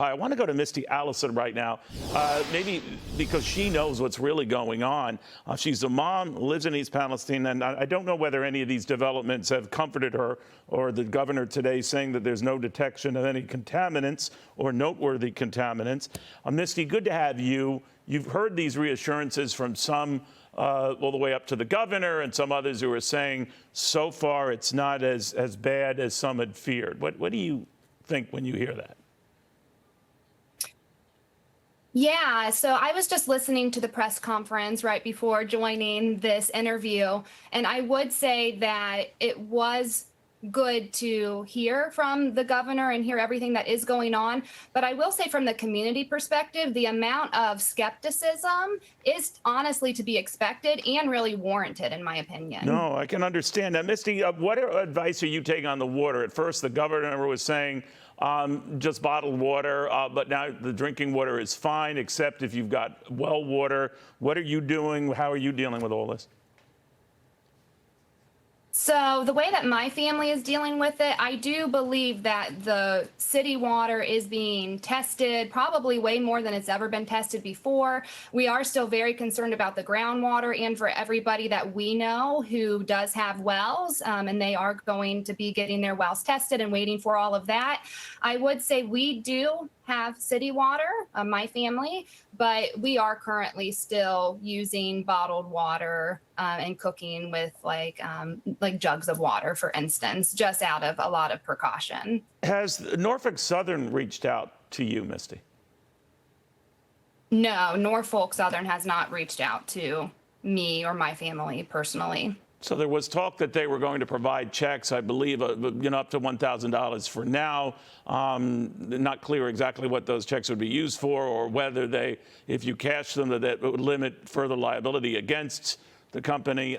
I want to go to Misty Allison right now, maybe because she knows what's really going on. She's a mom, lives in East Palestine, and I don't know whether any of these developments have comforted her or the governor today saying that there's no detection of any contaminants or noteworthy contaminants. Misty, good to have you. You've heard these reassurances from some all the way up to the governor and some others who are saying so far it's not as bad as some had feared. What do you think when you hear that? Yeah, so I was just listening to the press conference right before joining this interview, and I would say that it was good to hear from the governor and hear everything that is going on. But I will say from the community perspective, the amount of skepticism is honestly to be expected and really warranted, in my opinion. No, I can understand that. Misty, what advice are you taking on the water? At first, the governor was saying just bottled water, but now the drinking water is fine, except if you've got well water. What are you doing? How are you dealing with all this? So the way that my family is dealing with it, I do believe that the city water is being tested probably way more than it's ever been tested before. We are still very concerned about the groundwater and for everybody that we know who does have wells, and they are going to be getting their wells tested and waiting for all of that. I would say we do have city water, my family, but we are currently still using bottled water and cooking with like jugs of water, for instance, just out of a lot of precaution. Has Norfolk Southern reached out to you, Misty? No, Norfolk Southern has not reached out to me or my family personally. So there was talk that they were going to provide checks, I believe, up to $1,000 for now. Not clear exactly what those checks would be used for, or whether they, if you cash them, that would limit further liability against the company.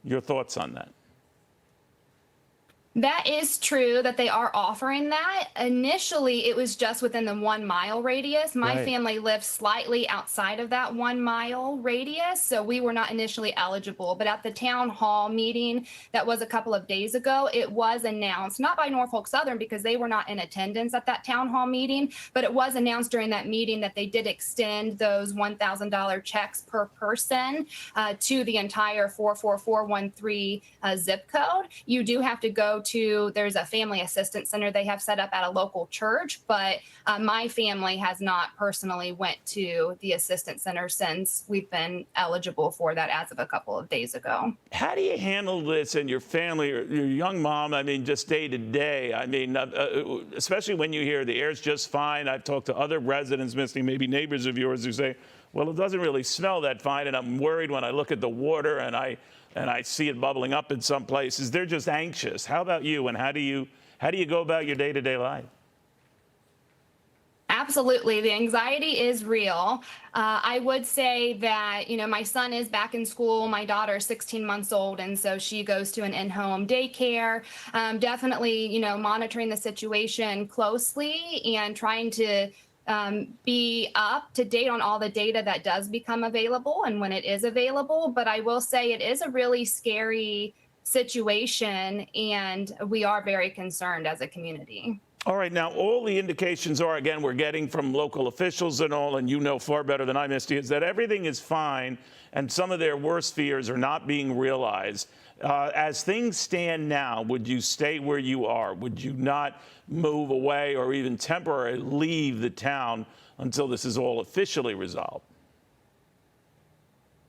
Your thoughts on that? That is true that they are offering that. Initially, it was just within the 1 mile radius. My family lives slightly outside of that 1 mile radius, so we were not initially eligible. But at the town hall meeting that was a couple of days ago, it was announced, not by Norfolk Southern because they were not in attendance at that town hall meeting, but it was announced during that meeting that they did extend those $1,000 checks per person to the entire 44413 zip code. You do have to go to, there's a family assistance center they have set up at a local church, but my family has not personally went to the assistance center since we've been eligible for that as of a couple of days ago. How do you handle this in your family, or your young mom, I mean, just day to day? I mean, especially when you hear the air's just fine. I've talked to other residents, Misty, maybe neighbors of yours, who say, well, it doesn't really smell that fine, and I'm worried when I look at the water and I see it bubbling up in some places. They're just anxious. How about you, and how do you go about your day-to-day life? Absolutely. The anxiety is real. I would say that, my son is back in school. My daughter is 16 months old, and so she goes to an in-home daycare. Definitely, monitoring the situation closely and trying to be up to date on all the data that does become available and when it is available. But I will say it is a really scary situation, and we are very concerned as a community. All right. Now, all the indications are, again, we're getting from local officials and all, and you know far better than I, Misty, is that everything is fine and some of their worst fears are not being realized. As things stand now, would you stay where you are? Would you not move away or even temporarily leave the town until this is all officially resolved?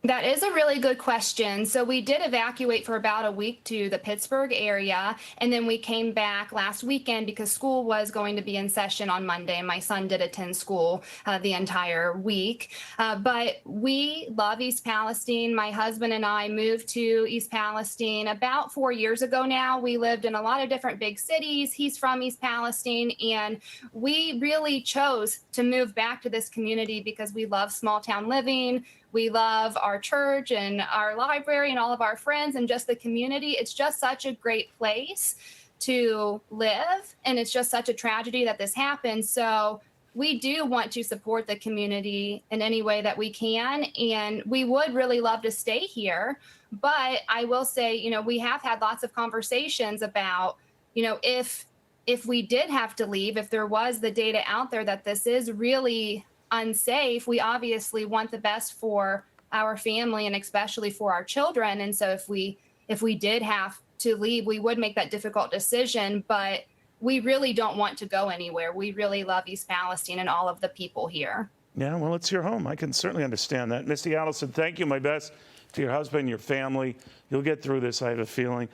That is a really good question. So we did evacuate for about a week to the Pittsburgh area, and then we came back last weekend because school was going to be in session on Monday, and my son did attend school the entire week. But we love East Palestine. My husband and I moved to East Palestine about 4 years ago now. We lived in a lot of different big cities. He's from East Palestine, and we really chose to move back to this community because we love small town living. We love our church and our library and all of our friends and just the community. It's just such a great place to live, and it's just such a tragedy that this happened. So we do want to support the community in any way that we can, and we would really love to stay here. But I will say, we have had lots of conversations about, if if we did have to leave, if there was the data out there that this is really unsafe, we obviously want the best for our family and especially for our children. And so if we did have to leave, we would make that difficult decision, but we really don't want to go anywhere. We really love East Palestine and all of the people here. Yeah, well, it's your home. I can certainly understand that. Misty Allison, thank you. My best to your husband, your family. You'll get through this, I have a feeling.